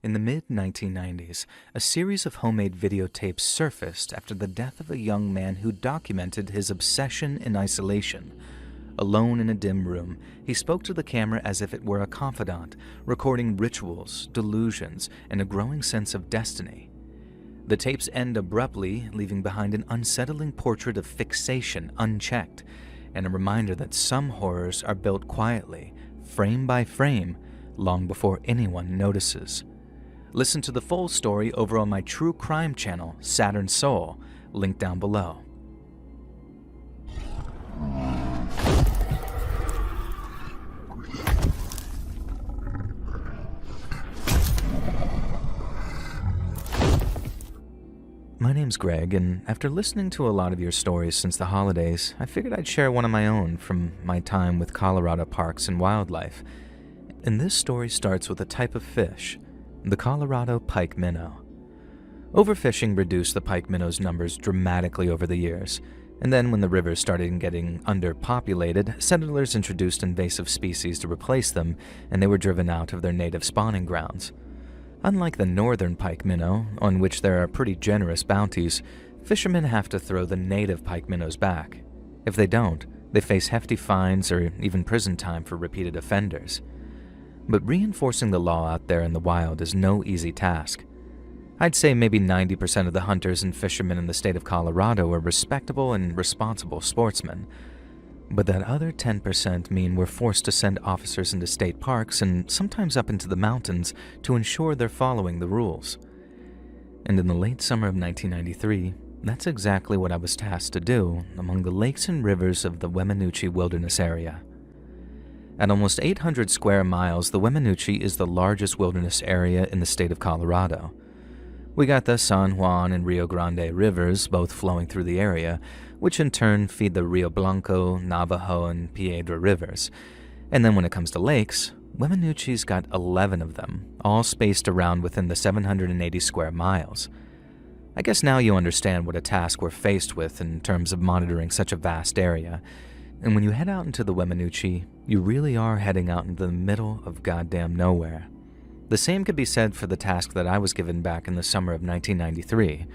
In the mid-1990s, a series of homemade videotapes surfaced after the death of a young man who documented his obsession in isolation. Alone in a dim room, he spoke to the camera as if it were a confidant, recording rituals, delusions, and a growing sense of destiny. The tapes end abruptly, leaving behind an unsettling portrait of fixation unchecked, and a reminder that some horrors are built quietly, frame by frame, long before anyone notices. Listen to the full story over on my true crime channel, Saturn Soul, linked down below. My name's Greg, and after listening to a lot of your stories since the holidays, I figured I'd share one of my own from my time with Colorado parks and wildlife. And this story starts with a type of fish, the Colorado pike minnow. Overfishing reduced the pike minnow's numbers dramatically over the years, and then when the rivers started getting underpopulated, settlers introduced invasive species to replace them, and they were driven out of their native spawning grounds. Unlike the northern pike minnow, on which there are pretty generous bounties, fishermen have to throw the native pike minnows back. If they don't, they face hefty fines or even prison time for repeated offenders. But reinforcing the law out there in the wild is no easy task. I'd say maybe 90% of the hunters and fishermen in the state of Colorado are respectable and responsible sportsmen. But that other 10% mean we're forced to send officers into state parks and sometimes up into the mountains to ensure they're following the rules. And in the late summer of 1993, that's exactly what I was tasked to do among the lakes and rivers of the Weminuche Wilderness area. At almost 800 square miles, the Weminuche is the largest wilderness area in the state of Colorado. We got the San Juan and Rio Grande rivers both flowing through the area, which in turn feed the Rio Blanco, Navajo, and Piedra rivers. And then when it comes to lakes, Weminuche's got 11 of them, all spaced around within the 780 square miles. I guess now you understand what a task we're faced with in terms of monitoring such a vast area. And when you head out into the Weminuche, you really are heading out into the middle of goddamn nowhere. The same could be said for the task that I was given back in the summer of 1993.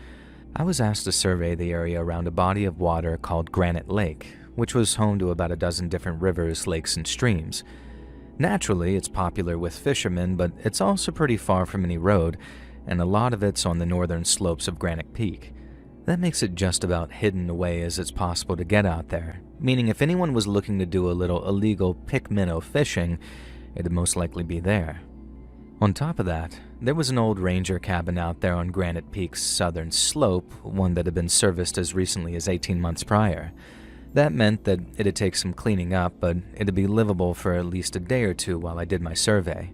I was asked to survey the area around a body of water called Granite Lake, which was home to about a dozen different rivers, lakes, and streams. Naturally, it's popular with fishermen, but it's also pretty far from any road, and a lot of it's on the northern slopes of Granite Peak. That makes it just about hidden away as it's possible to get out there, meaning if anyone was looking to do a little illegal pick minnow fishing, it'd most likely be there. On top of that, there was an old ranger cabin out there on Granite Peak's southern slope, one that had been serviced as recently as 18 months prior. That meant that it'd take some cleaning up, but it'd be livable for at least a day or two while I did my survey.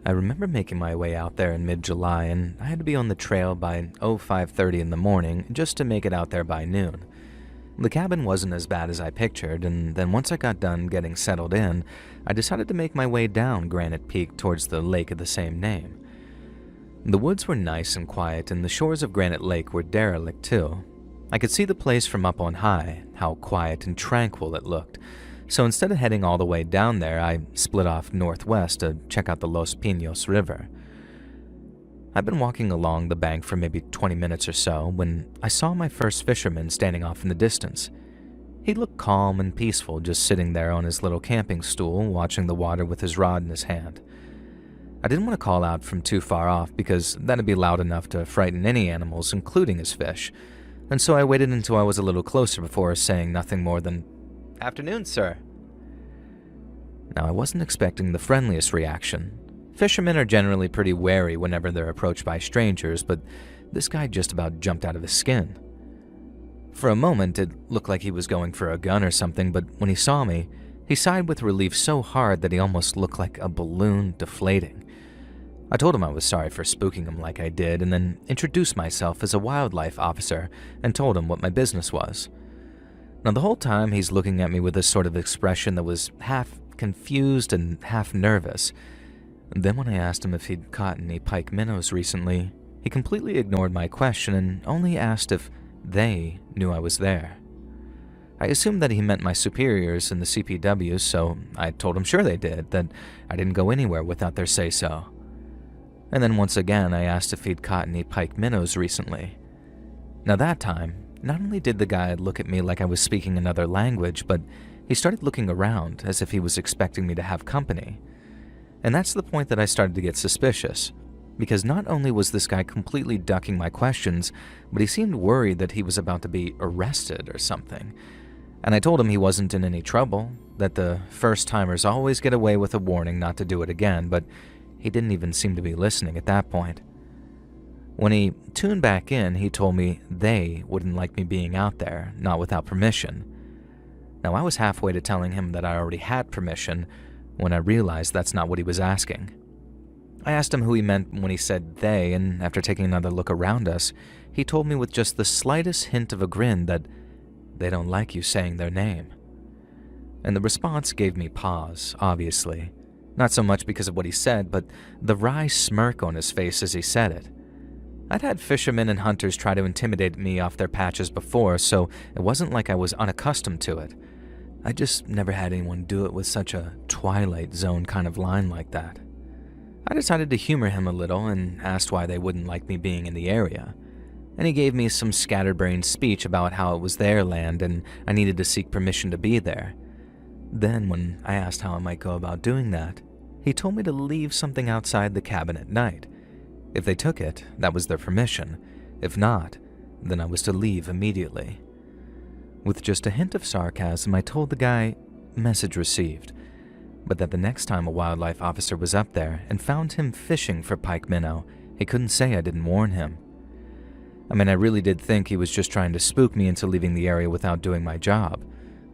I remember making my way out there in mid-July, and I had to be on the trail by 5:30 in the morning just to make it out there by noon. The cabin wasn't as bad as I pictured, and then once I got done getting settled in, I decided to make my way down Granite Peak towards the lake of the same name. The woods were nice and quiet, and the shores of Granite Lake were derelict too. I could see the place from up on high, how quiet and tranquil it looked. So instead of heading all the way down there, I split off northwest to check out the Los Pinos River. I'd been walking along the bank for maybe 20 minutes or so when I saw my first fisherman standing off in the distance. He looked calm and peaceful, just sitting there on his little camping stool, watching the water with his rod in his hand. I didn't want to call out from too far off because that'd be loud enough to frighten any animals, including his fish, and so I waited until I was a little closer before saying nothing more than, "Afternoon, sir." Now, I wasn't expecting the friendliest reaction. Fishermen are generally pretty wary whenever they're approached by strangers, but this guy just about jumped out of his skin. For a moment, it looked like he was going for a gun or something, but when he saw me, he sighed with relief so hard that he almost looked like a balloon deflating. I told him I was sorry for spooking him like I did, and then introduced myself as a wildlife officer and told him what my business was. Now, the whole time he's looking at me with this sort of expression that was half confused and half nervous. Then when I asked him if he'd caught any pike minnows recently, he completely ignored my question and only asked if they knew I was there. I assumed that he meant my superiors in the CPW, so I told him sure they did, that I didn't go anywhere without their say-so. And then once again, I asked if he'd caught any pike minnows recently. Now that time, not only did the guy look at me like I was speaking another language, but he started looking around as if he was expecting me to have company. And that's the point that I started to get suspicious, because not only was this guy completely ducking my questions, but he seemed worried that he was about to be arrested or something. And I told him he wasn't in any trouble, that the first-timers always get away with a warning not to do it again, but he didn't even seem to be listening at that point. When he tuned back in, he told me they wouldn't like me being out there, not without permission. Now, I was halfway to telling him that I already had permission when I realized that's not what he was asking. I asked him who he meant when he said they, and after taking another look around us, he told me with just the slightest hint of a grin that they don't like you saying their name. And the response gave me pause, obviously. Not so much because of what he said, but the wry smirk on his face as he said it. I'd had fishermen and hunters try to intimidate me off their patches before, so it wasn't like I was unaccustomed to it. I just never had anyone do it with such a Twilight Zone kind of line like that. I decided to humor him a little and asked why they wouldn't like me being in the area. And he gave me some scatterbrained speech about how it was their land and I needed to seek permission to be there. Then, when I asked how I might go about doing that, he told me to leave something outside the cabin at night. If they took it, that was their permission. If not, then I was to leave immediately. With just a hint of sarcasm, I told the guy, message received, but that the next time a wildlife officer was up there and found him fishing for pike minnow, he couldn't say I didn't warn him. I mean, I really did think he was just trying to spook me into leaving the area without doing my job,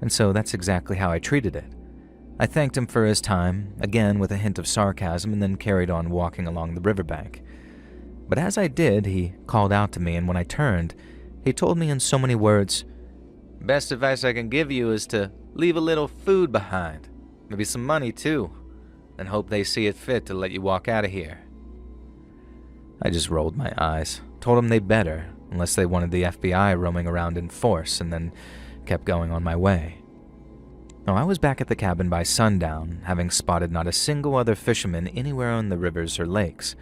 and so that's exactly how I treated it. I thanked him for his time, again with a hint of sarcasm, and then carried on walking along the riverbank. But as I did, he called out to me, and when I turned, he told me in so many words, "Best advice I can give you is to leave a little food behind, maybe some money too, and hope they see it fit to let you walk out of here." I just rolled my eyes, told them they better, unless they wanted the FBI roaming around in force, and then kept going on my way. Now, I was back at the cabin by sundown, having spotted not a single other fisherman anywhere on the rivers or lakes.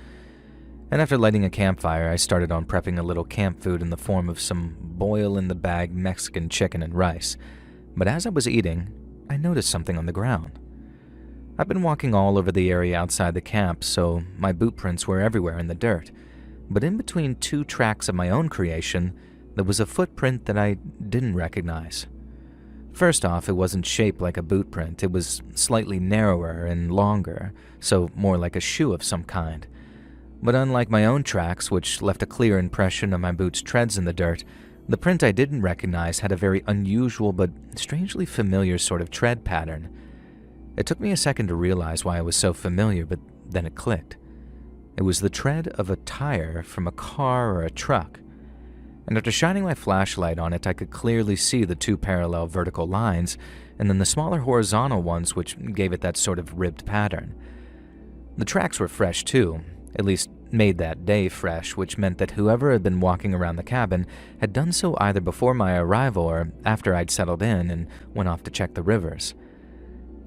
And after lighting a campfire, I started on prepping a little camp food in the form of some boil-in-the-bag Mexican chicken and rice. But as I was eating, I noticed something on the ground. I've been walking all over the area outside the camp, so my boot prints were everywhere in the dirt. But in between two tracks of my own creation, there was a footprint that I didn't recognize. First off, it wasn't shaped like a boot print. It was slightly narrower and longer, so more like a shoe of some kind. But unlike my own tracks, which left a clear impression of my boot's treads in the dirt, the print I didn't recognize had a very unusual but strangely familiar sort of tread pattern. It took me a second to realize why it was so familiar, but then it clicked. It was the tread of a tire from a car or a truck. And after shining my flashlight on it, I could clearly see the two parallel vertical lines, and then the smaller horizontal ones which gave it that sort of ribbed pattern. The tracks were fresh too, at least made that day fresh, which meant that whoever had been walking around the cabin had done so either before my arrival or after I'd settled in and went off to check the rivers.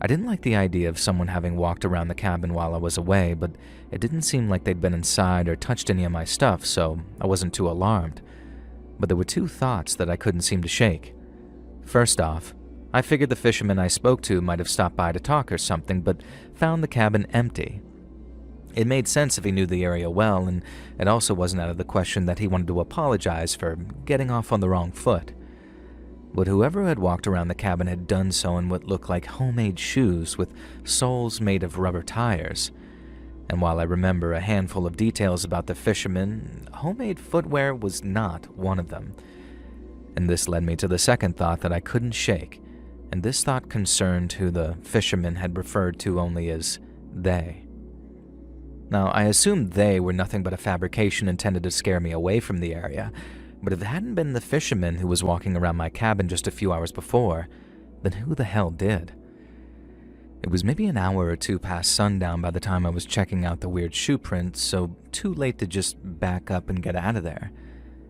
I didn't like the idea of someone having walked around the cabin while I was away, but it didn't seem like they'd been inside or touched any of my stuff, so I wasn't too alarmed. But there were two thoughts that I couldn't seem to shake. First off, I figured the fisherman I spoke to might have stopped by to talk or something, but found the cabin empty. It made sense if he knew the area well, and it also wasn't out of the question that he wanted to apologize for getting off on the wrong foot. But whoever had walked around the cabin had done so in what looked like homemade shoes with soles made of rubber tires. And while I remember a handful of details about the fisherman, homemade footwear was not one of them. And this led me to the second thought that I couldn't shake, and this thought concerned who the fisherman had referred to only as they. Now, I assumed they were nothing but a fabrication intended to scare me away from the area, but if it hadn't been the fisherman who was walking around my cabin just a few hours before, then who the hell did? It was maybe an hour or two past sundown by the time I was checking out the weird shoe prints, so too late to just back up and get out of there.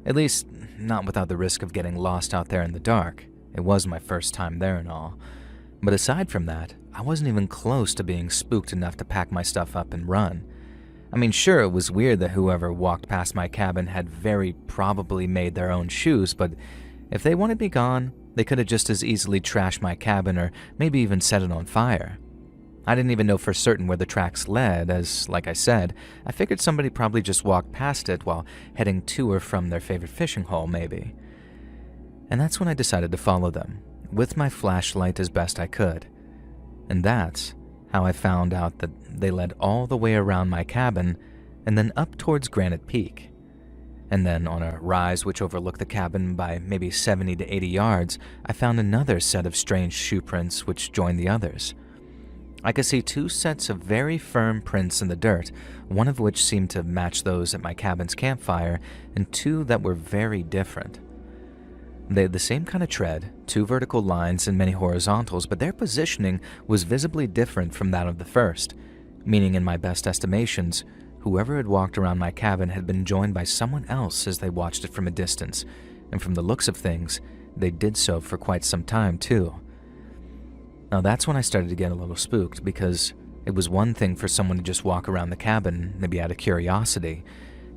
At least, not without the risk of getting lost out there in the dark. It was my first time there and all. But aside from that, I wasn't even close to being spooked enough to pack my stuff up and run. I mean, sure, it was weird that whoever walked past my cabin had very probably made their own shoes, but if they wanted me gone, they could have just as easily trashed my cabin or maybe even set it on fire. I didn't even know for certain where the tracks led, as, like I said, I figured somebody probably just walked past it while heading to or from their favorite fishing hole, maybe. And that's when I decided to follow them, with my flashlight as best I could. And that's how I found out that they led all the way around my cabin and then up towards Granite Peak. And then on a rise which overlooked the cabin by maybe 70 to 80 yards, I found another set of strange shoe prints which joined the others. I could see 2 sets of very firm prints in the dirt, one of which seemed to match those at my cabin's campfire, and 2 that were very different. They had the same kind of tread, 2 vertical lines and many horizontals, but their positioning was visibly different from that of the first, meaning in my best estimations, whoever had walked around my cabin had been joined by someone else as they watched it from a distance, and from the looks of things, they did so for quite some time too. Now that's when I started to get a little spooked, because it was one thing for someone to just walk around the cabin, maybe out of curiosity,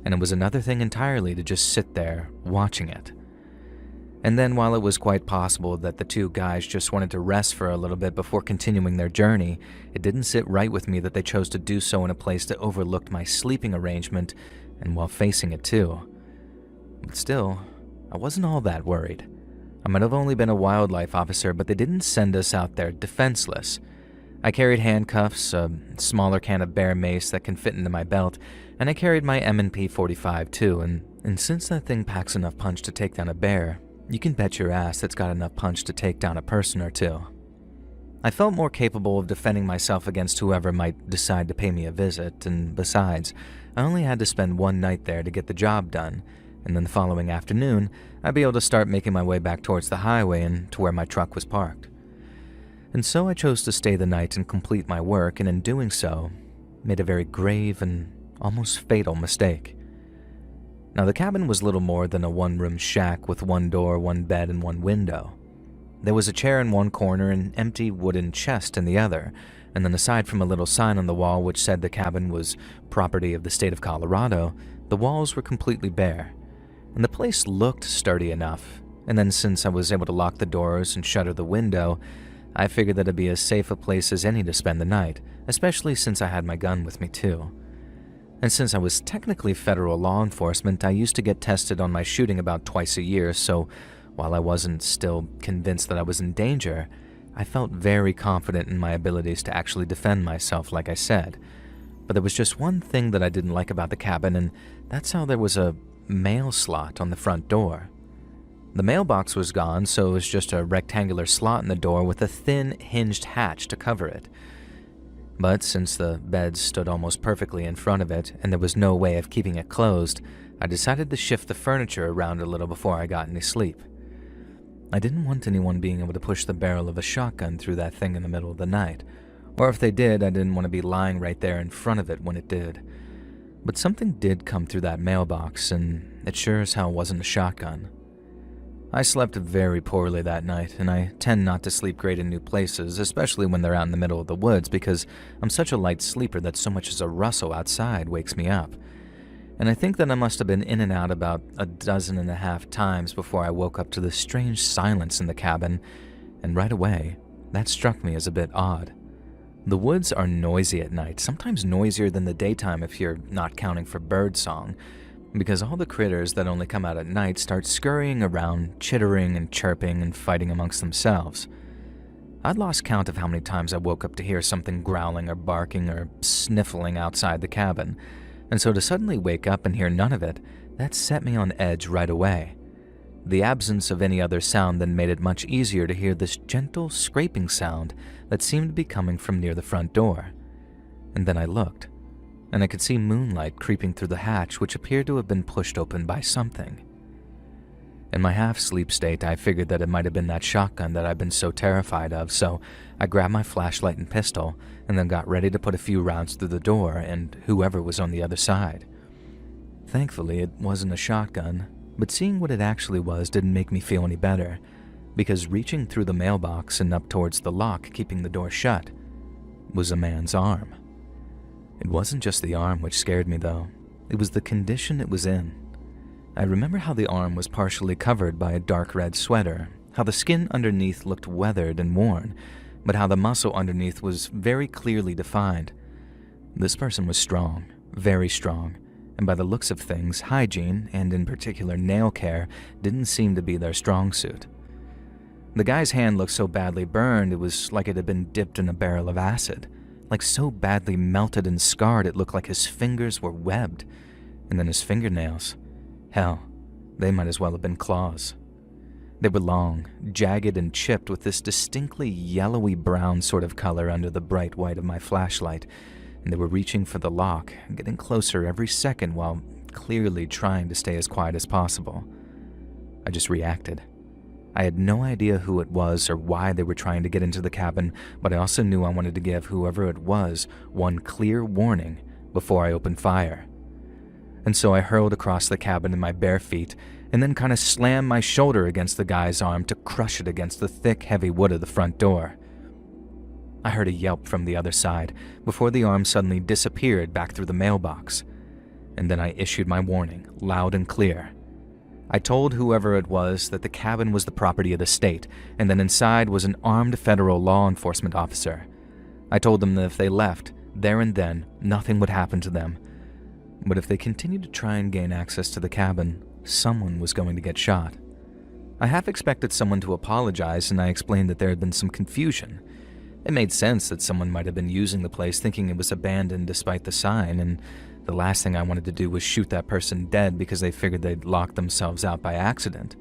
and it was another thing entirely to just sit there watching it. And then while it was quite possible that the 2 guys just wanted to rest for a little bit before continuing their journey, it didn't sit right with me that they chose to do so in a place that overlooked my sleeping arrangement and while facing it too. But still, I wasn't all that worried. I might have only been a wildlife officer, but they didn't send us out there defenseless. I carried handcuffs, a smaller can of bear mace that can fit into my belt, and I carried my M&P 45 too, and since that thing packs enough punch to take down a bear, you can bet your ass it's got enough punch to take down a person or 2. I felt more capable of defending myself against whoever might decide to pay me a visit, and besides, I only had to spend 1 night there to get the job done, and then the following afternoon, I'd be able to start making my way back towards the highway and to where my truck was parked. And so I chose to stay the night and complete my work, and in doing so, made a very grave and almost fatal mistake. Now, the cabin was little more than a 1-room shack with 1 door, 1 bed, and 1 window. There was a chair in one corner and an empty wooden chest in the other, and then aside from a little sign on the wall which said the cabin was property of the state of Colorado, the walls were completely bare, and the place looked sturdy enough. And then since I was able to lock the doors and shutter the window, I figured that it'd be as safe a place as any to spend the night, especially since I had my gun with me too. And since I was technically federal law enforcement, I used to get tested on my shooting about twice a year, so while I wasn't still convinced that I was in danger, I felt very confident in my abilities to actually defend myself, like I said. But there was just one thing that I didn't like about the cabin, and that's how there was a mail slot on the front door. The mailbox was gone, so it was just a rectangular slot in the door with a thin, hinged hatch to cover it. But since the bed stood almost perfectly in front of it, and there was no way of keeping it closed, I decided to shift the furniture around a little before I got any sleep. I didn't want anyone being able to push the barrel of a shotgun through that thing in the middle of the night, or if they did, I didn't want to be lying right there in front of it when it did. But something did come through that mailbox, and it sure as hell wasn't a shotgun. I slept very poorly that night, and I tend not to sleep great in new places, especially when they're out in the middle of the woods, because I'm such a light sleeper that so much as a rustle outside wakes me up. And I think that I must have been in and out about 12.5 times before I woke up to the strange silence in the cabin, and right away, that struck me as a bit odd. The woods are noisy at night, sometimes noisier than the daytime if you're not counting for bird song, because all the critters that only come out at night start scurrying around, chittering and chirping and fighting amongst themselves. I'd lost count of how many times I woke up to hear something growling or barking or sniffling outside the cabin, and so to suddenly wake up and hear none of it, that set me on edge right away. The absence of any other sound then made it much easier to hear this gentle scraping sound that seemed to be coming from near the front door. And then I looked, and I could see moonlight creeping through the hatch, which appeared to have been pushed open by something. In my half-sleep state, I figured that it might have been that shotgun that I'd been so terrified of, so I grabbed my flashlight and pistol, and then got ready to put a few rounds through the door and whoever was on the other side. Thankfully, it wasn't a shotgun, but seeing what it actually was didn't make me feel any better, because reaching through the mailbox and up towards the lock keeping the door shut was a man's arm. It wasn't just the arm which scared me, though. It was the condition it was in. I remember how the arm was partially covered by a dark red sweater, how the skin underneath looked weathered and worn, but how the muscle underneath was very clearly defined. This person was strong, very strong, and by the looks of things, hygiene, and in particular nail care, didn't seem to be their strong suit. The guy's hand looked so badly burned it was like it had been dipped in a barrel of acid, like so badly melted and scarred it looked like his fingers were webbed, and then his fingernails. Hell, they might as well have been claws. They were long, jagged, and chipped with this distinctly yellowy brown sort of color under the bright white of my flashlight, and they were reaching for the lock, getting closer every second while clearly trying to stay as quiet as possible. I just reacted. I had no idea who it was or why they were trying to get into the cabin, but I also knew I wanted to give whoever it was one clear warning before I opened fire. And so I hurled across the cabin in my bare feet and then kind of slammed my shoulder against the guy's arm to crush it against the thick, heavy wood of the front door. I heard a yelp from the other side before the arm suddenly disappeared back through the mailbox. And then I issued my warning, loud and clear. I told whoever it was that the cabin was the property of the state, and that inside was an armed federal law enforcement officer. I told them that if they left, there and then, nothing would happen to them. But if they continued to try and gain access to the cabin, someone was going to get shot. I half expected someone to apologize, and I explained that there had been some confusion. It made sense that someone might have been using the place thinking it was abandoned despite the sign, and the last thing I wanted to do was shoot that person dead because they figured they'd locked themselves out by accident.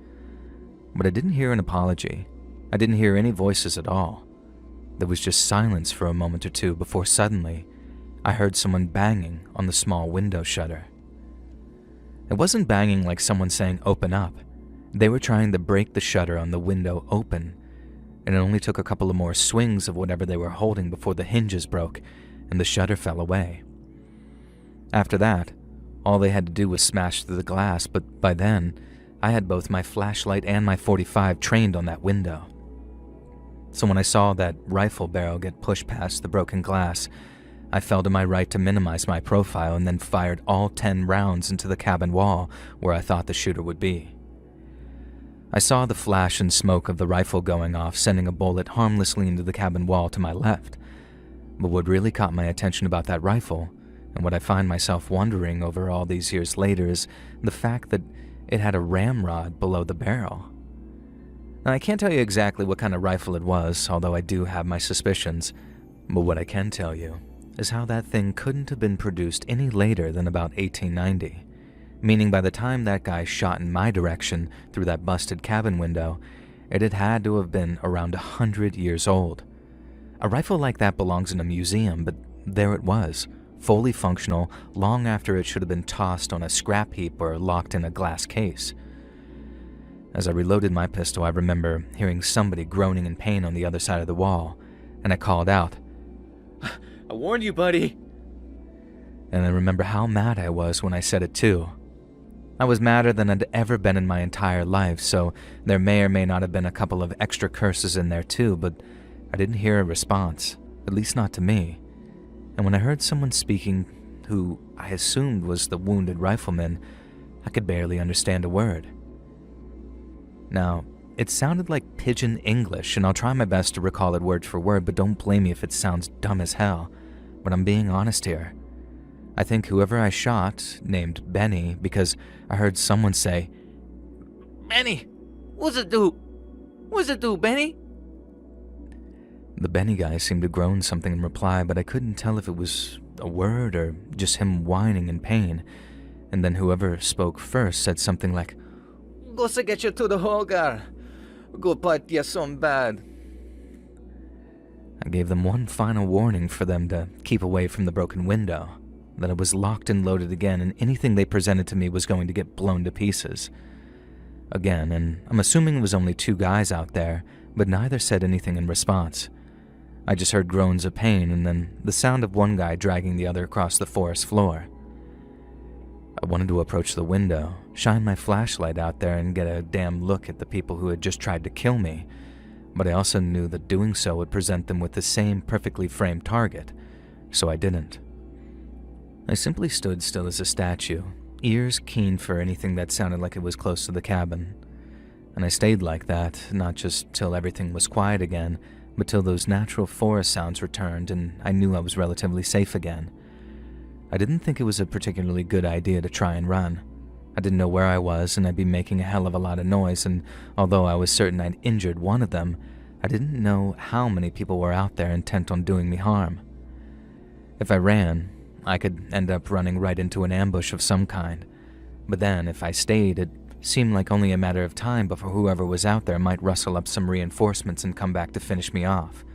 But I didn't hear an apology. I didn't hear any voices at all. There was just silence for a moment or two before suddenly I heard someone banging on the small window shutter. It wasn't banging like someone saying open up. They were trying to break the shutter on the window open, and it only took a couple of more swings of whatever they were holding before the hinges broke and the shutter fell away. After that, all they had to do was smash through the glass, but by then, I had both my flashlight and my .45 trained on that window. So when I saw that rifle barrel get pushed past the broken glass, I fell to my right to minimize my profile and then fired all 10 rounds into the cabin wall where I thought the shooter would be. I saw the flash and smoke of the rifle going off, sending a bullet harmlessly into the cabin wall to my left. But what really caught my attention about that rifle, and what I find myself wondering over all these years later, is the fact that it had a ramrod below the barrel. Now, I can't tell you exactly what kind of rifle it was, although I do have my suspicions, but what I can tell you is how that thing couldn't have been produced any later than about 1890, meaning by the time that guy shot in my direction through that busted cabin window, it had had to have been around 100 years old. A rifle like that belongs in a museum, but there it was, fully functional long after it should have been tossed on a scrap heap or locked in a glass case. As I reloaded my pistol, I remember hearing somebody groaning in pain on the other side of the wall, and I called out, "I warned you, buddy!" And I remember how mad I was when I said it too. I was madder than I'd ever been in my entire life, so there may or may not have been a couple of extra curses in there too, but I didn't hear a response, at least not to me. And when I heard someone speaking, who I assumed was the wounded rifleman, I could barely understand a word. Now, it sounded like pidgin English, and I'll try my best to recall it word for word, but don't blame me if it sounds dumb as hell. But I'm being honest here. I think whoever I shot named Benny because I heard someone say, "Benny, what's it do? What's it do, Benny?" The Benny guy seemed to groan something in reply, but I couldn't tell if it was a word or just him whining in pain. And then whoever spoke first said something like, "Go to get you to the hogar. Go bite you some bad." I gave them one final warning for them to keep away from the broken window, that it was locked and loaded again, and anything they presented to me was going to get blown to pieces. Again, and I'm assuming it was only 2 guys out there, but neither said anything in response. I just heard groans of pain and then the sound of one guy dragging the other across the forest floor. I wanted to approach the window, shine my flashlight out there and get a damn look at the people who had just tried to kill me, but I also knew that doing so would present them with the same perfectly framed target, so I didn't. I simply stood still as a statue, ears keen for anything that sounded like it was close to the cabin. And I stayed like that, not just till everything was quiet again, but till those natural forest sounds returned and I knew I was relatively safe again. I didn't think it was a particularly good idea to try and run. I didn't know where I was and I'd be making a hell of a lot of noise, and although I was certain I'd injured one of them, I didn't know how many people were out there intent on doing me harm. If I ran, I could end up running right into an ambush of some kind, but then if I stayed, it seemed like only a matter of time before whoever was out there might rustle up some reinforcements and come back to finish me off.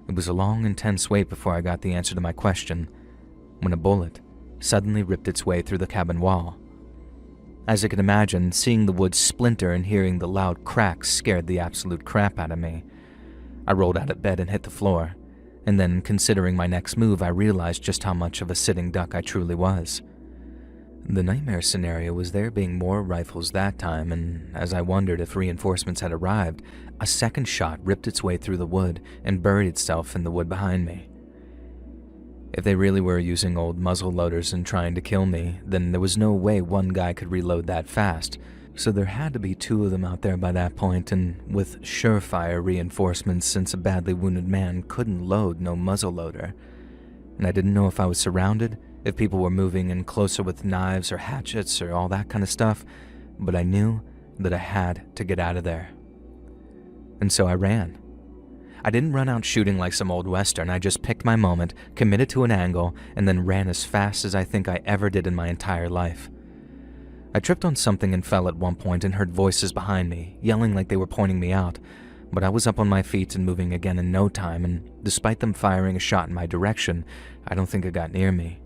It was a long, intense wait before I got the answer to my question, when a bullet suddenly ripped its way through the cabin wall. As I could imagine, seeing the wood splinter and hearing the loud cracks scared the absolute crap out of me. I rolled out of bed and hit the floor, and then, considering my next move, I realized just how much of a sitting duck I truly was. The nightmare scenario was there being more rifles that time, and as I wondered if reinforcements had arrived, a second shot ripped its way through the wood and buried itself in the wood behind me. If they really were using old muzzle loaders and trying to kill me, then there was no way one guy could reload that fast, so there had to be two of them out there by that point, and with surefire reinforcements since a badly wounded man couldn't load no muzzle loader. And I didn't know if I was surrounded, if people were moving in closer with knives or hatchets or all that kind of stuff, but I knew that I had to get out of there. And so I ran. I didn't run out shooting like some old western. I just picked my moment, committed to an angle, and then ran as fast as I think I ever did in my entire life. I tripped on something and fell at one point and heard voices behind me, yelling like they were pointing me out, but I was up on my feet and moving again in no time, and despite them firing a shot in my direction, I don't think it got near me.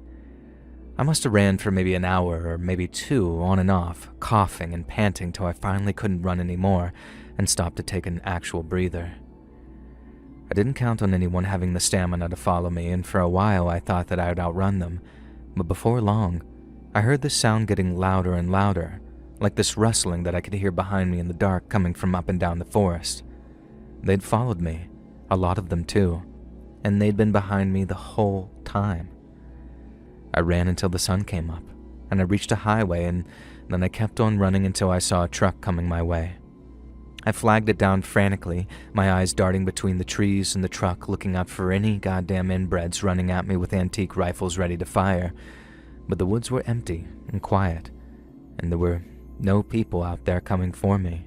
I must have ran for maybe an hour or maybe two on and off, coughing and panting till I finally couldn't run anymore and stopped to take an actual breather. I didn't count on anyone having the stamina to follow me, and for a while I thought that I would outrun them, but before long, I heard the sound getting louder and louder, like this rustling that I could hear behind me in the dark coming from up and down the forest. They'd followed me, a lot of them too, and they'd been behind me the whole time. I ran until the sun came up, and I reached a highway, and then I kept on running until I saw a truck coming my way. I flagged it down frantically, my eyes darting between the trees and the truck, looking out for any goddamn inbreds running at me with antique rifles ready to fire. But the woods were empty and quiet, and there were no people out there coming for me.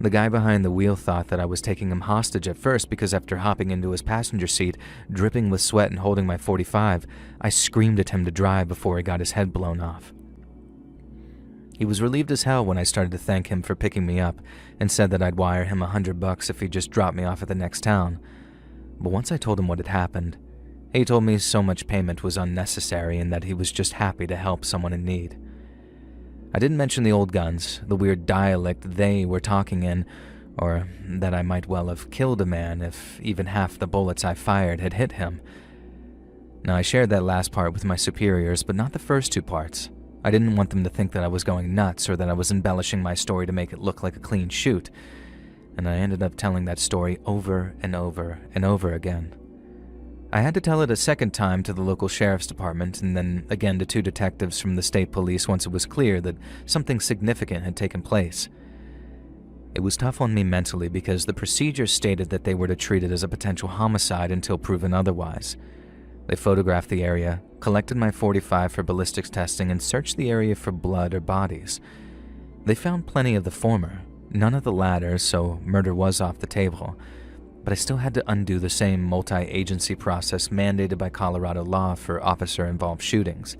The guy behind the wheel thought that I was taking him hostage at first because after hopping into his passenger seat, dripping with sweat and holding my .45, I screamed at him to drive before he got his head blown off. He was relieved as hell when I started to thank him for picking me up and said that I'd wire him $100 if he just dropped me off at the next town. But once I told him what had happened, he told me so much payment was unnecessary and that he was just happy to help someone in need. I didn't mention the old guns, the weird dialect they were talking in, or that I might well have killed a man if even half the bullets I fired had hit him. Now, I shared that last part with my superiors, but not the first two parts. I didn't want them to think that I was going nuts or that I was embellishing my story to make it look like a clean shoot, and I ended up telling that story over and over and over again. I had to tell it a second time to the local sheriff's department and then again to two detectives from the state police once it was clear that something significant had taken place. It was tough on me mentally because the procedure stated that they were to treat it as a potential homicide until proven otherwise. They photographed the area, collected my .45 for ballistics testing, and searched the area for blood or bodies. They found plenty of the former, none of the latter, so murder was off the table. But I still had to undo the same multi-agency process mandated by Colorado law for officer-involved shootings.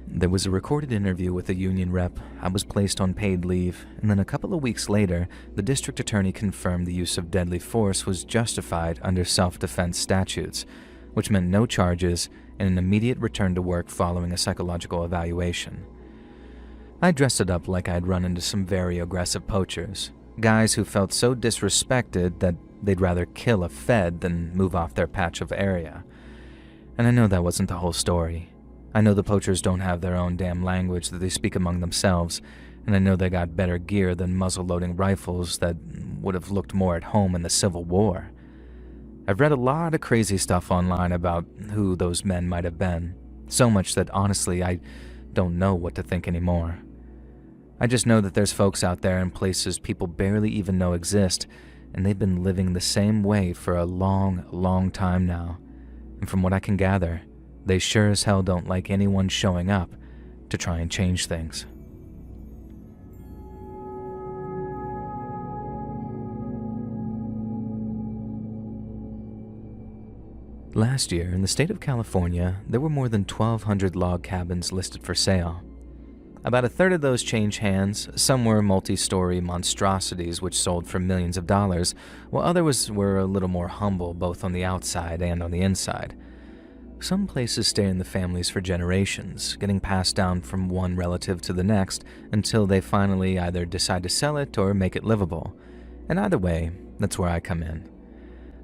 There was a recorded interview with a union rep, I was placed on paid leave, and then a couple of weeks later, the district attorney confirmed the use of deadly force was justified under self-defense statutes, which meant no charges and an immediate return to work following a psychological evaluation. I dressed it up like I'd run into some very aggressive poachers, guys who felt so disrespected that they'd rather kill a Fed than move off their patch of area. And I know that wasn't the whole story. I know the poachers don't have their own damn language that they speak among themselves, and I know they got better gear than muzzle-loading rifles that would have looked more at home in the Civil War. I've read a lot of crazy stuff online about who those men might have been, so much that honestly I don't know what to think anymore. I just know that there's folks out there in places people barely even know exist, and they've been living the same way for a long, long time now. And from what I can gather, they sure as hell don't like anyone showing up to try and change things. Last year, in the state of California, there were more than 1,200 log cabins listed for sale. About a third of those changed hands. Some were multi-story monstrosities which sold for millions of dollars, while others were a little more humble both on the outside and on the inside. Some places stay in the families for generations, getting passed down from one relative to the next until they finally either decide to sell it or make it livable. And either way, that's where I come in.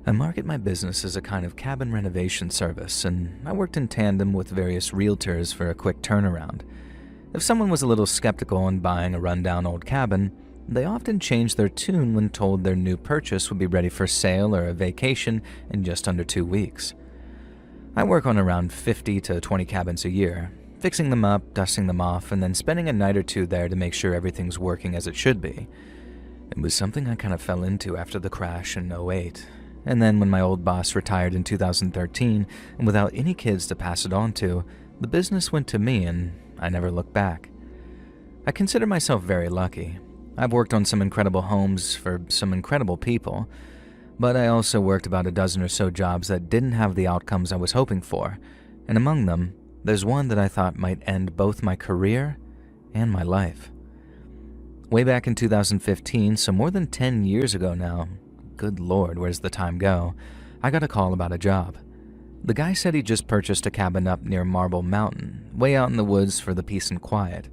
I market my business as a kind of cabin renovation service, and I worked in tandem with various realtors for a quick turnaround. If someone was a little skeptical on buying a rundown old cabin, they often changed their tune when told their new purchase would be ready for sale or a vacation in just under 2 weeks. I work on around 50 to 20 cabins a year, fixing them up, dusting them off, and then spending a night or two there to make sure everything's working as it should be. It was something I kind of fell into after the crash in '08. And then when my old boss retired in 2013, and without any kids to pass it on to, the business went to me and I never looked back. I consider myself very lucky. I've worked on some incredible homes for some incredible people, but I also worked about a dozen or so jobs that didn't have the outcomes I was hoping for, and among them, there's one that I thought might end both my career and my life. Way back in 2015, so more than 10 years ago now, good lord, where's the time go? I got a call about a job. The guy said he just purchased a cabin up near Marble Mountain, way out in the woods for the peace and quiet.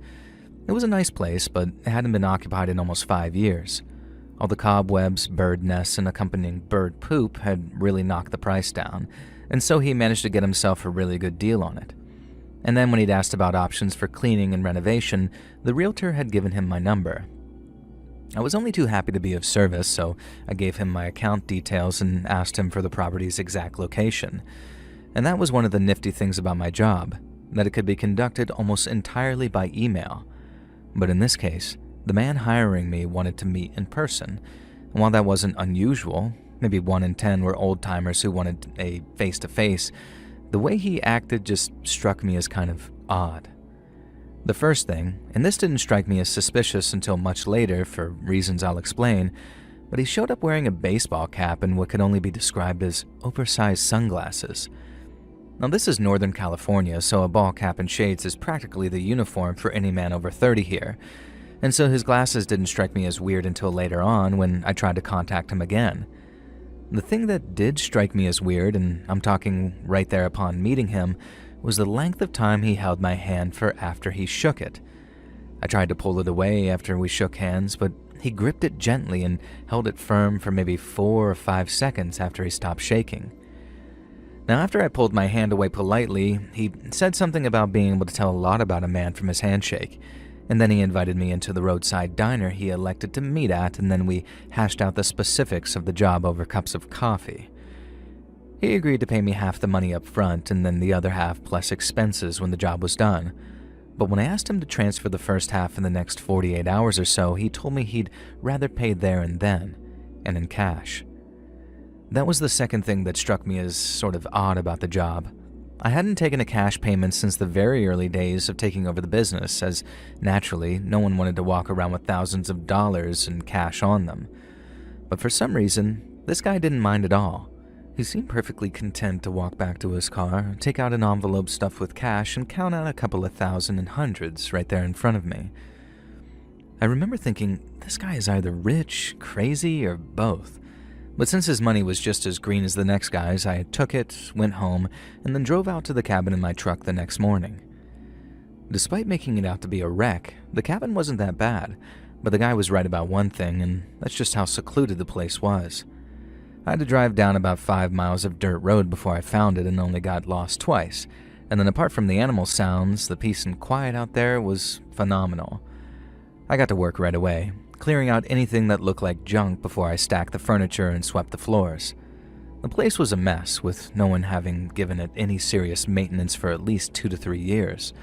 It was a nice place, but it hadn't been occupied in almost 5 years. All the cobwebs, bird nests, and accompanying bird poop had really knocked the price down, and so he managed to get himself a really good deal on it. And then when he'd asked about options for cleaning and renovation, the realtor had given him my number. I was only too happy to be of service, so I gave him my account details and asked him for the property's exact location. And that was one of the nifty things about my job, that it could be conducted almost entirely by email. But in this case, the man hiring me wanted to meet in person. And while that wasn't unusual, maybe 1 in 10 were old-timers who wanted a face-to-face, the way he acted just struck me as kind of odd. The first thing, and this didn't strike me as suspicious until much later for reasons I'll explain, but he showed up wearing a baseball cap and what could only be described as oversized sunglasses. Now this is Northern California, so a ball cap and shades is practically the uniform for any man over 30 here, and so his glasses didn't strike me as weird until later on when I tried to contact him again. The thing that did strike me as weird, and I'm talking right there upon meeting him, was the length of time he held my hand for after he shook it. I tried to pull it away after we shook hands, but he gripped it gently and held it firm for maybe 4 or 5 seconds after he stopped shaking. Now, after I pulled my hand away politely, he said something about being able to tell a lot about a man from his handshake, and then he invited me into the roadside diner he elected to meet at, and then we hashed out the specifics of the job over cups of coffee. He agreed to pay me half the money up front and then the other half plus expenses when the job was done. But when I asked him to transfer the first half in the next 48 hours or so, he told me he'd rather pay there and then, and in cash. That was the second thing that struck me as sort of odd about the job. I hadn't taken a cash payment since the very early days of taking over the business, as naturally, no one wanted to walk around with thousands of dollars in cash on them. But for some reason, this guy didn't mind at all. He seemed perfectly content to walk back to his car, take out an envelope stuffed with cash, and count out a couple of thousand and hundreds right there in front of me. I remember thinking, this guy is either rich, crazy, or both. But since his money was just as green as the next guy's, I took it, went home, and then drove out to the cabin in my truck the next morning. Despite making it out to be a wreck, the cabin wasn't that bad, but the guy was right about one thing, and that's just how secluded the place was. I had to drive down about 5 miles of dirt road before I found it and only got lost twice, and then apart from the animal sounds, the peace and quiet out there was phenomenal. I got to work right away, clearing out anything that looked like junk before I stacked the furniture and swept the floors. The place was a mess, with no one having given it any serious maintenance for at least 2 to 3 years.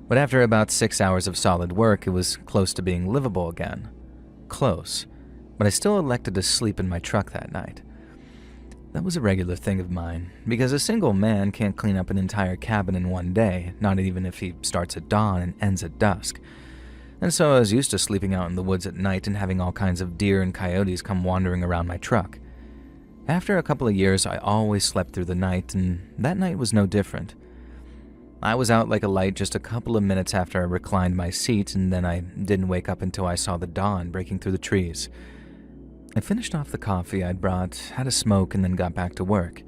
But after about 6 hours of solid work, it was close to being livable again. Close, but I still elected to sleep in my truck that night. That was a regular thing of mine, because a single man can't clean up an entire cabin in one day, not even if he starts at dawn and ends at dusk. And so I was used to sleeping out in the woods at night and having all kinds of deer and coyotes come wandering around my truck. After a couple of years, I always slept through the night, and that night was no different. I was out like a light just a couple of minutes after I reclined my seat, and then I didn't wake up until I saw the dawn breaking through the trees. I finished off the coffee I'd brought, had a smoke, and then got back to work.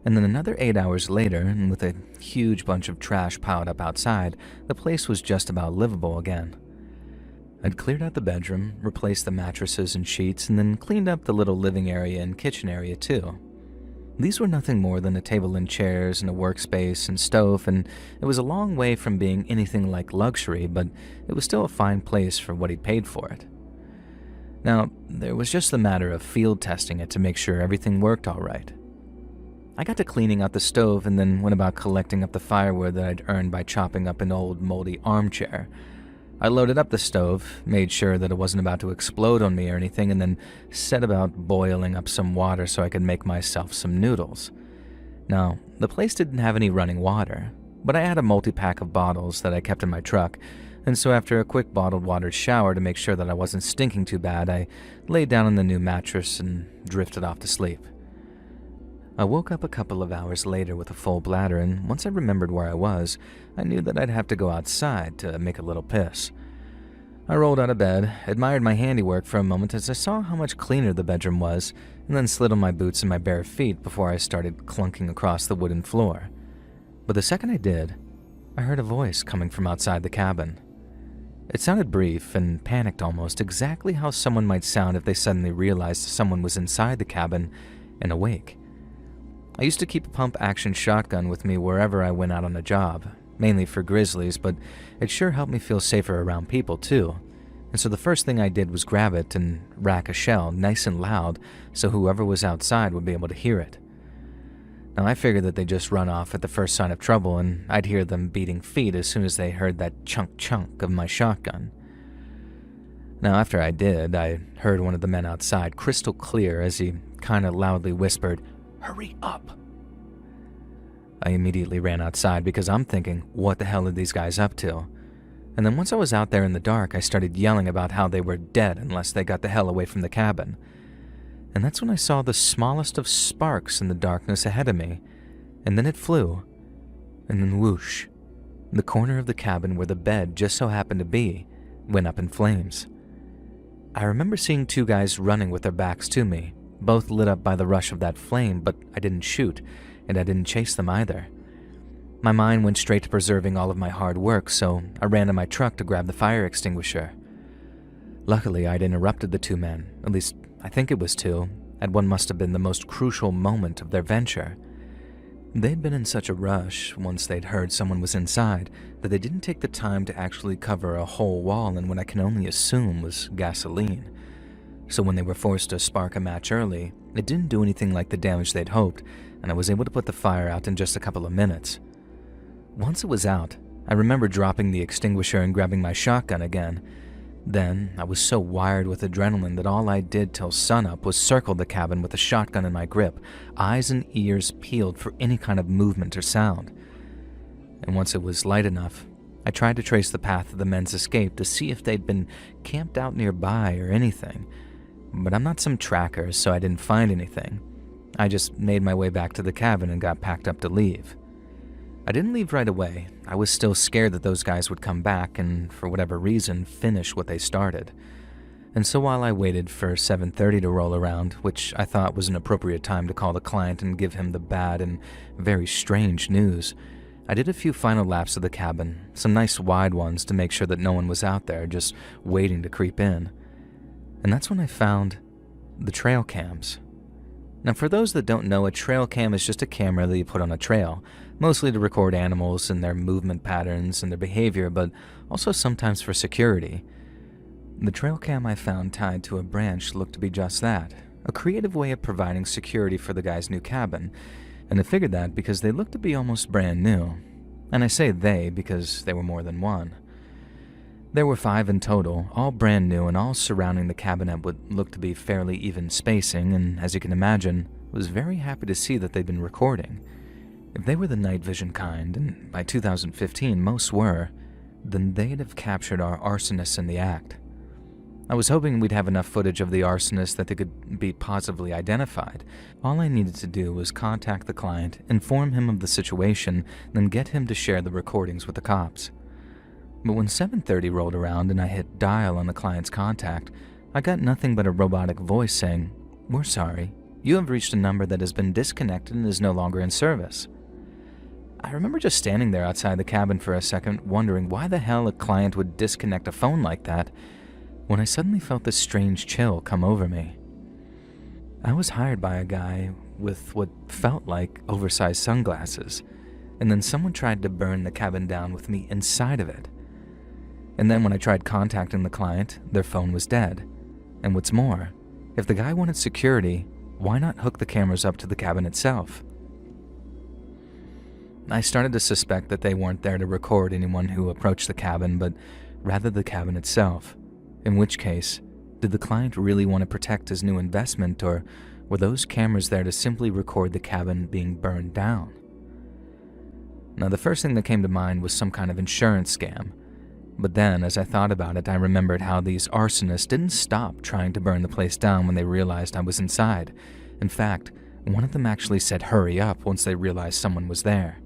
And then another 8 hours later, and with a huge bunch of trash piled up outside, the place was just about livable again. I'd cleared out the bedroom, replaced the mattresses and sheets, and then cleaned up the little living area and kitchen area too. These were nothing more than a table and chairs and a workspace and stove, and it was a long way from being anything like luxury, but it was still a fine place for what he'd paid for it. Now, there was just the matter of field testing it to make sure everything worked all right. I got to cleaning out the stove and then went about collecting up the firewood that I'd earned by chopping up an old moldy armchair. I loaded up the stove, made sure that it wasn't about to explode on me or anything, and then set about boiling up some water so I could make myself some noodles. Now, the place didn't have any running water, but I had a multi-pack of bottles that I kept in my truck, and so after a quick bottled water shower to make sure that I wasn't stinking too bad, I laid down on the new mattress and drifted off to sleep. I woke up a couple of hours later with a full bladder, and once I remembered where I was, I knew that I'd have to go outside to make a little piss. I rolled out of bed, admired my handiwork for a moment as I saw how much cleaner the bedroom was, and then slid on my boots and my bare feet before I started clunking across the wooden floor. But the second I did, I heard a voice coming from outside the cabin. It sounded brief and panicked almost, exactly how someone might sound if they suddenly realized someone was inside the cabin and awake. I used to keep a pump-action shotgun with me wherever I went out on a job, mainly for grizzlies, but it sure helped me feel safer around people too. And so the first thing I did was grab it and rack a shell nice and loud so whoever was outside would be able to hear it. Now I figured that they'd just run off at the first sign of trouble, and I'd hear them beating feet as soon as they heard that chunk of my shotgun. Now after I did, I heard one of the men outside crystal clear as he kinda loudly whispered, "Hurry up!" I immediately ran outside because I'm thinking, what the hell are these guys up to? And then once I was out there in the dark, I started yelling about how they were dead unless they got the hell away from the cabin. And that's when I saw the smallest of sparks in the darkness ahead of me, and then it flew, and then whoosh, the corner of the cabin where the bed just so happened to be went up in flames. I remember seeing two guys running with their backs to me, both lit up by the rush of that flame, but I didn't shoot, and I didn't chase them either. My mind went straight to preserving all of my hard work, so I ran to my truck to grab the fire extinguisher. Luckily, I'd interrupted the two men, at least I think it was two, at what must have been the most crucial moment of their venture. They'd been in such a rush once they'd heard someone was inside that they didn't take the time to actually cover a whole wall in what I can only assume was gasoline. So when they were forced to spark a match early, it didn't do anything like the damage they'd hoped, and I was able to put the fire out in just a couple of minutes. Once it was out, I remember dropping the extinguisher and grabbing my shotgun again. Then, I was so wired with adrenaline that all I did till sunup was circle the cabin with a shotgun in my grip, eyes and ears peeled for any kind of movement or sound. And once it was light enough, I tried to trace the path of the men's escape to see if they'd been camped out nearby or anything. But I'm not some tracker, so I didn't find anything. I just made my way back to the cabin and got packed up to leave. I didn't leave right away. I was still scared that those guys would come back and, for whatever reason, finish what they started. And so while I waited for 7:30 to roll around, which I thought was an appropriate time to call the client and give him the bad and very strange news, I did a few final laps of the cabin, some nice wide ones to make sure that no one was out there just waiting to creep in. And that's when I found the trail cams. Now for those that don't know, a trail cam is just a camera that you put on a trail, mostly to record animals and their movement patterns and their behavior, but also sometimes for security. The trail cam I found tied to a branch looked to be just that, a creative way of providing security for the guy's new cabin, and I figured that because they looked to be almost brand new. And I say they because there were more than one. There were 5 in total, all brand new and all surrounding the cabin at what looked to be fairly even spacing, and as you can imagine, was very happy to see that they'd been recording. If they were the night vision kind, and by 2015 most were, then they'd have captured our arsonist in the act. I was hoping we'd have enough footage of the arsonist that they could be positively identified. All I needed to do was contact the client, inform him of the situation, then get him to share the recordings with the cops. But when 7:30 rolled around and I hit dial on the client's contact, I got nothing but a robotic voice saying, "We're sorry. You have reached a number that has been disconnected and is no longer in service." I remember just standing there outside the cabin for a second, wondering why the hell a client would disconnect a phone like that, when I suddenly felt this strange chill come over me. I was hired by a guy with what felt like oversized sunglasses, and then someone tried to burn the cabin down with me inside of it. And then when I tried contacting the client, their phone was dead. And what's more, if the guy wanted security, why not hook the cameras up to the cabin itself? I started to suspect that they weren't there to record anyone who approached the cabin, but rather the cabin itself. In which case, did the client really want to protect his new investment, or were those cameras there to simply record the cabin being burned down? Now, the first thing that came to mind was some kind of insurance scam. But then, as I thought about it, I remembered how these arsonists didn't stop trying to burn the place down when they realized I was inside. In fact, one of them actually said hurry up once they realized someone was there.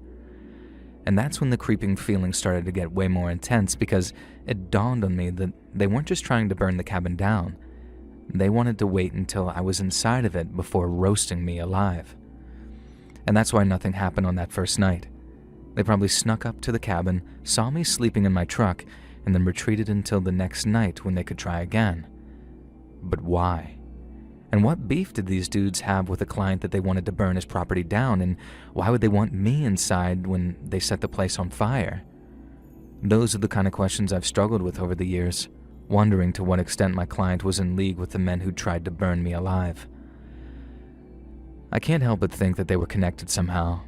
And that's when the creeping feeling started to get way more intense, because it dawned on me that they weren't just trying to burn the cabin down. They wanted to wait until I was inside of it before roasting me alive. And that's why nothing happened on that first night. They probably snuck up to the cabin, saw me sleeping in my truck, and then retreated until the next night when they could try again. But why? And what beef did these dudes have with a client that they wanted to burn his property down, and why would they want me inside when they set the place on fire? Those are the kind of questions I've struggled with over the years, wondering to what extent my client was in league with the men who tried to burn me alive. I can't help but think that they were connected somehow.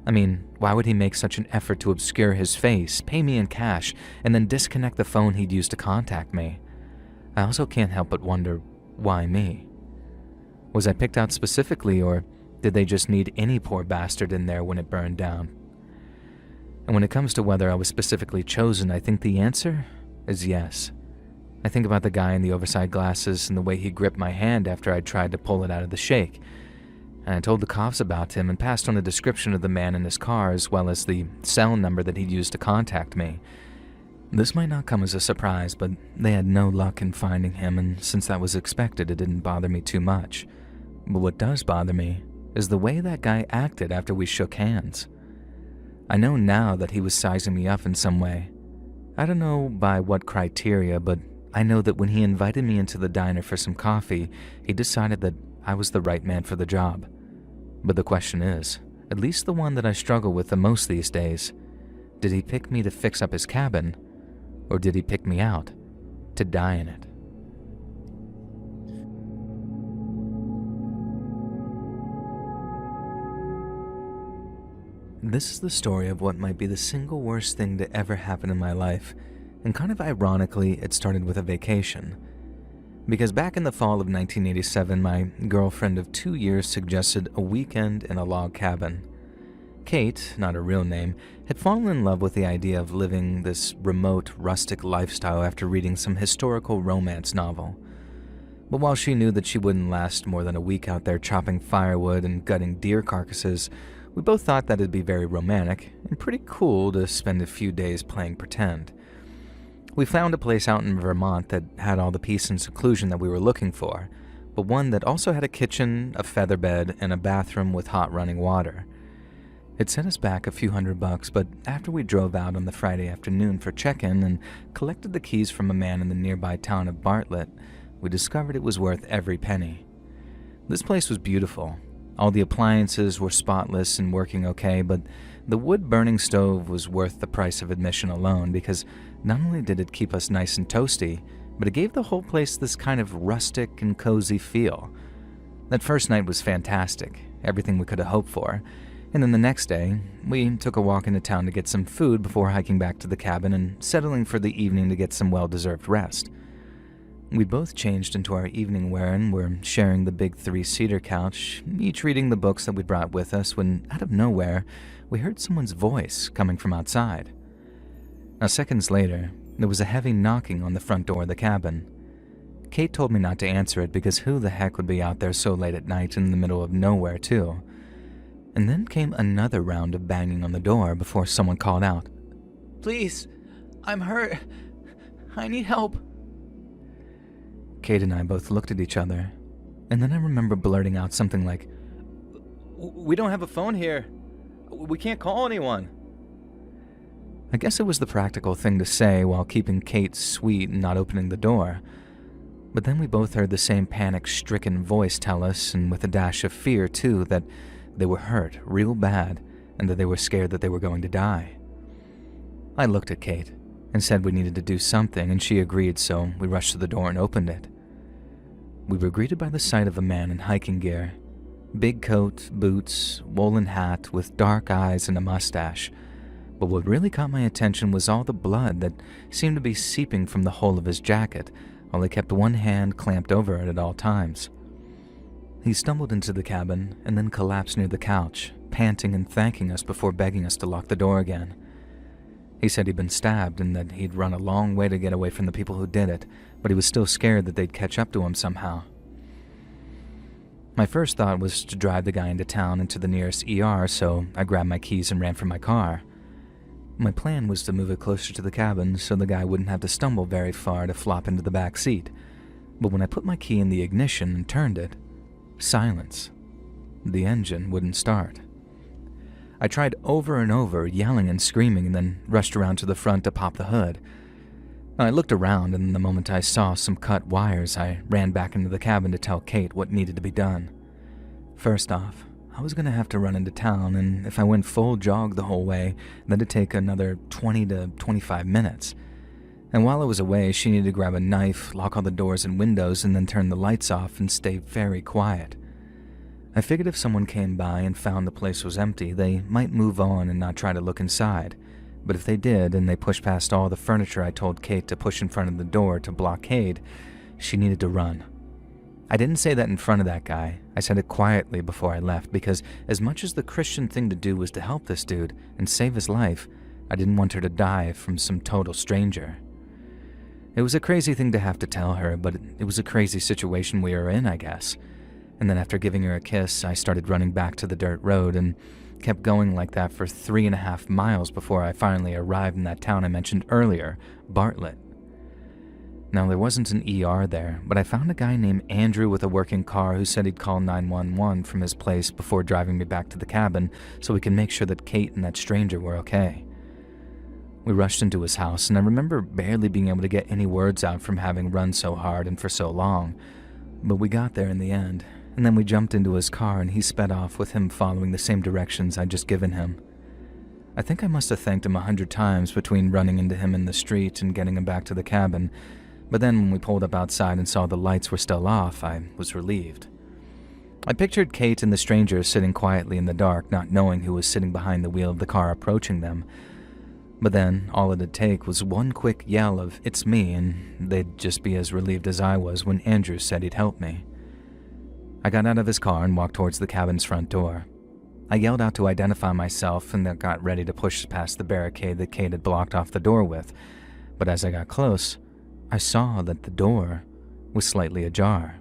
I mean, why would he make such an effort to obscure his face, pay me in cash, and then disconnect the phone he'd used to contact me? I also can't help but wonder, why me? Was I picked out specifically, or did they just need any poor bastard in there when it burned down? And when it comes to whether I was specifically chosen, I think the answer is yes. I think about the guy in the oversized glasses and the way he gripped my hand after I tried to pull it out of the shake. And I told the cops about him and passed on a description of the man in his car as well as the cell number that he'd used to contact me. This might not come as a surprise, but they had no luck in finding him, and since that was expected, it didn't bother me too much. But what does bother me is the way that guy acted after we shook hands. I know now that he was sizing me up in some way. I don't know by what criteria, but I know that when he invited me into the diner for some coffee, he decided that I was the right man for the job. But the question is, at least the one that I struggle with the most these days, did he pick me to fix up his cabin, or did he pick me out to die in it? This is the story of what might be the single worst thing to ever happen in my life, and kind of ironically, it started with a vacation. Because back in the fall of 1987, my girlfriend of 2 years suggested a weekend in a log cabin. Kate, not her real name, had fallen in love with the idea of living this remote, rustic lifestyle after reading some historical romance novel. But while she knew that she wouldn't last more than a week out there chopping firewood and gutting deer carcasses, we both thought that it'd be very romantic and pretty cool to spend a few days playing pretend. We found a place out in Vermont that had all the peace and seclusion that we were looking for, but one that also had a kitchen, a feather bed, and a bathroom with hot running water. It set us back a few $100, but after we drove out on the Friday afternoon for check-in and collected the keys from a man in the nearby town of Bartlett, we discovered it was worth every penny. This place was beautiful. All the appliances were spotless and working okay, but the wood-burning stove was worth the price of admission alone, because not only did it keep us nice and toasty, but it gave the whole place this kind of rustic and cozy feel. That first night was fantastic, everything we could have hoped for, and then the next day, we took a walk into town to get some food before hiking back to the cabin and settling for the evening to get some well-deserved rest. We both changed into our evening wear and were sharing the big 3-seater couch, each reading the books that we brought with us when, out of nowhere, we heard someone's voice coming from outside. Now, seconds later, there was a heavy knocking on the front door of the cabin. Kate told me not to answer it because who the heck would be out there so late at night in the middle of nowhere, too? And then came another round of banging on the door before someone called out, "Please, I'm hurt. I need help." Kate and I both looked at each other, and then I remember blurting out something like, "We don't have a phone here. We can't call anyone." I guess it was the practical thing to say while keeping Kate sweet and not opening the door. But then we both heard the same panic-stricken voice tell us, and with a dash of fear too, that they were hurt real bad and that they were scared that they were going to die. I looked at Kate and said we needed to do something, and she agreed, so we rushed to the door and opened it. We were greeted by the sight of a man in hiking gear. Big coat, boots, woolen hat with dark eyes and a mustache. But what really caught my attention was all the blood that seemed to be seeping from the hole of his jacket, while he kept one hand clamped over it at all times. He stumbled into the cabin and then collapsed near the couch, panting and thanking us before begging us to lock the door again. He said he'd been stabbed and that he'd run a long way to get away from the people who did it, but he was still scared that they'd catch up to him somehow. My first thought was to drive the guy into town into the nearest ER, so I grabbed my keys and ran for my car. My plan was to move it closer to the cabin so the guy wouldn't have to stumble very far to flop into the back seat. But when I put my key in the ignition and turned it, silence. The engine wouldn't start. I tried over and over, yelling and screaming, and then rushed around to the front to pop the hood. I looked around, and the moment I saw some cut wires, I ran back into the cabin to tell Kate what needed to be done. First off, I was going to have to run into town, and if I went full jog the whole way, that'd take another 20 to 25 minutes. And while I was away, she needed to grab a knife, lock all the doors and windows, and then turn the lights off and stay very quiet. I figured if someone came by and found the place was empty, they might move on and not try to look inside. But if they did, and they pushed past all the furniture I told Kate to push in front of the door to blockade, she needed to run. I didn't say that in front of that guy. I said it quietly before I left, because as much as the Christian thing to do was to help this dude and save his life, I didn't want her to die from some total stranger. It was a crazy thing to have to tell her, but it was a crazy situation we were in, I guess. And then after giving her a kiss, I started running back to the dirt road and kept going like that for 3.5 miles before I finally arrived in that town I mentioned earlier, Bartlett. Now, there wasn't an ER there, but I found a guy named Andrew with a working car who said he'd call 911 from his place before driving me back to the cabin so we could make sure that Kate and that stranger were okay. We rushed into his house, and I remember barely being able to get any words out from having run so hard and for so long, but we got there in the end. And then we jumped into his car and he sped off with him following the same directions I'd just given him. I think I must have thanked him 100 times between running into him in the street and getting him back to the cabin, but then when we pulled up outside and saw the lights were still off, I was relieved. I pictured Kate and the stranger sitting quietly in the dark, not knowing who was sitting behind the wheel of the car approaching them. But then all it'd take was one quick yell of, "It's me," and they'd just be as relieved as I was when Andrew said he'd help me. I got out of his car and walked towards the cabin's front door. I yelled out to identify myself and then got ready to push past the barricade that Kate had blocked off the door with, but as I got close, I saw that the door was slightly ajar.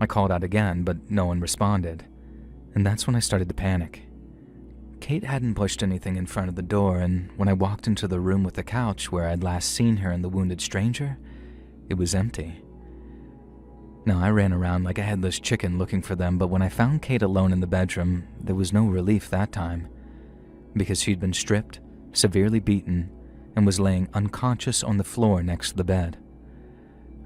I called out again, but no one responded, and that's when I started to panic. Kate hadn't pushed anything in front of the door, and when I walked into the room with the couch where I'd last seen her and the wounded stranger, it was empty. Now, I ran around like a headless chicken looking for them, but when I found Kate alone in the bedroom, there was no relief that time, because she'd been stripped, severely beaten, and was laying unconscious on the floor next to the bed.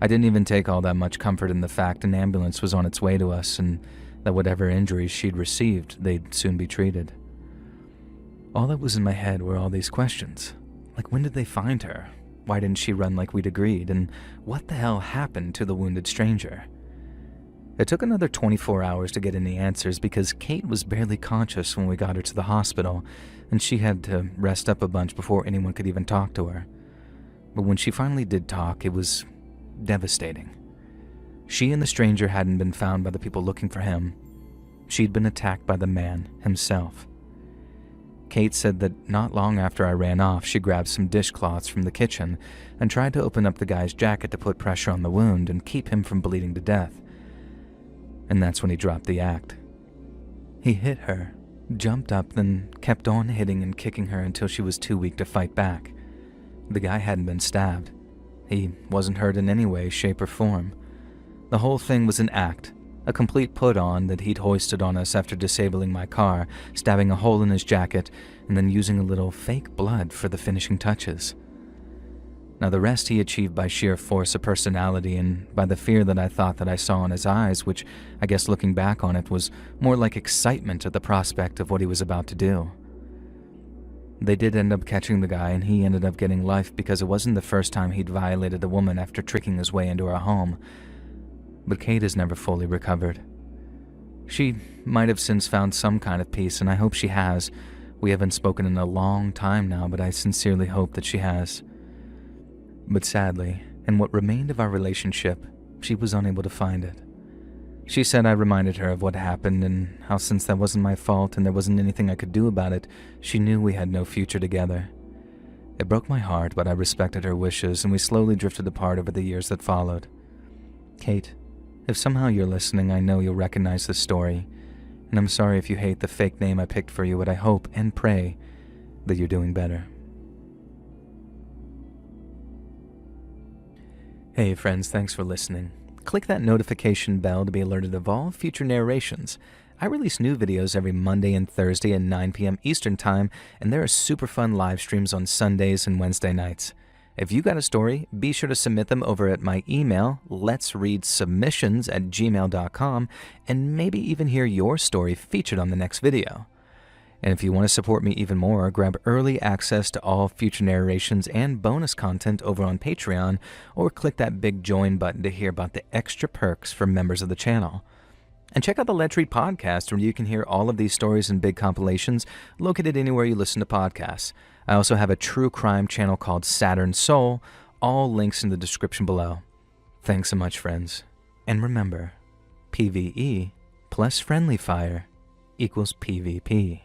I didn't even take all that much comfort in the fact an ambulance was on its way to us and that whatever injuries she'd received, they'd soon be treated. All that was in my head were all these questions, like when did they find her? Why didn't she run like we'd agreed? And what the hell happened to the wounded stranger? It took another 24 hours to get any answers because Kate was barely conscious when we got her to the hospital, and she had to rest up a bunch before anyone could even talk to her. But when she finally did talk, it was devastating. She and the stranger hadn't been found by the people looking for him. She'd been attacked by the man himself. Kate said that not long after I ran off, she grabbed some dishcloths from the kitchen and tried to open up the guy's jacket to put pressure on the wound and keep him from bleeding to death. And that's when he dropped the act. He hit her, jumped up, then kept on hitting and kicking her until she was too weak to fight back. The guy hadn't been stabbed. He wasn't hurt in any way, shape, or form. The whole thing was an act, a complete put-on that he'd hoisted on us after disabling my car, stabbing a hole in his jacket, and then using a little fake blood for the finishing touches. Now the rest he achieved by sheer force of personality and by the fear that I thought that I saw in his eyes, which I guess looking back on it was more like excitement at the prospect of what he was about to do. They did end up catching the guy, and he ended up getting life because it wasn't the first time he'd violated a woman after tricking his way into her home. But Kate has never fully recovered. She might have since found some kind of peace, and I hope she has. We haven't spoken in a long time now, but I sincerely hope that she has. But sadly, in what remained of our relationship, she was unable to find it. She said I reminded her of what happened and how since that wasn't my fault and there wasn't anything I could do about it, she knew we had no future together. It broke my heart, but I respected her wishes, and we slowly drifted apart over the years that followed. Kate, if somehow you're listening, I know you'll recognize this story, and I'm sorry if you hate the fake name I picked for you, but I hope and pray that you're doing better. Hey friends, thanks for listening. Click that notification bell to be alerted of all future narrations. I release new videos every Monday and Thursday at 9 p.m. Eastern Time, and there are super fun live streams on Sundays and Wednesday nights. If you got a story, be sure to submit them over at my email, letsreadsubmissions@gmail.com, and maybe even hear your story featured on the next video. And if you want to support me even more, grab early access to all future narrations and bonus content over on Patreon, or click that big join button to hear about the extra perks for members of the channel. And check out the Let's Read podcast, where you can hear all of these stories in big compilations located anywhere you listen to podcasts. I also have a true crime channel called Saturn Soul, all links in the description below. Thanks so much, friends. And remember, PvE plus friendly fire equals PvP.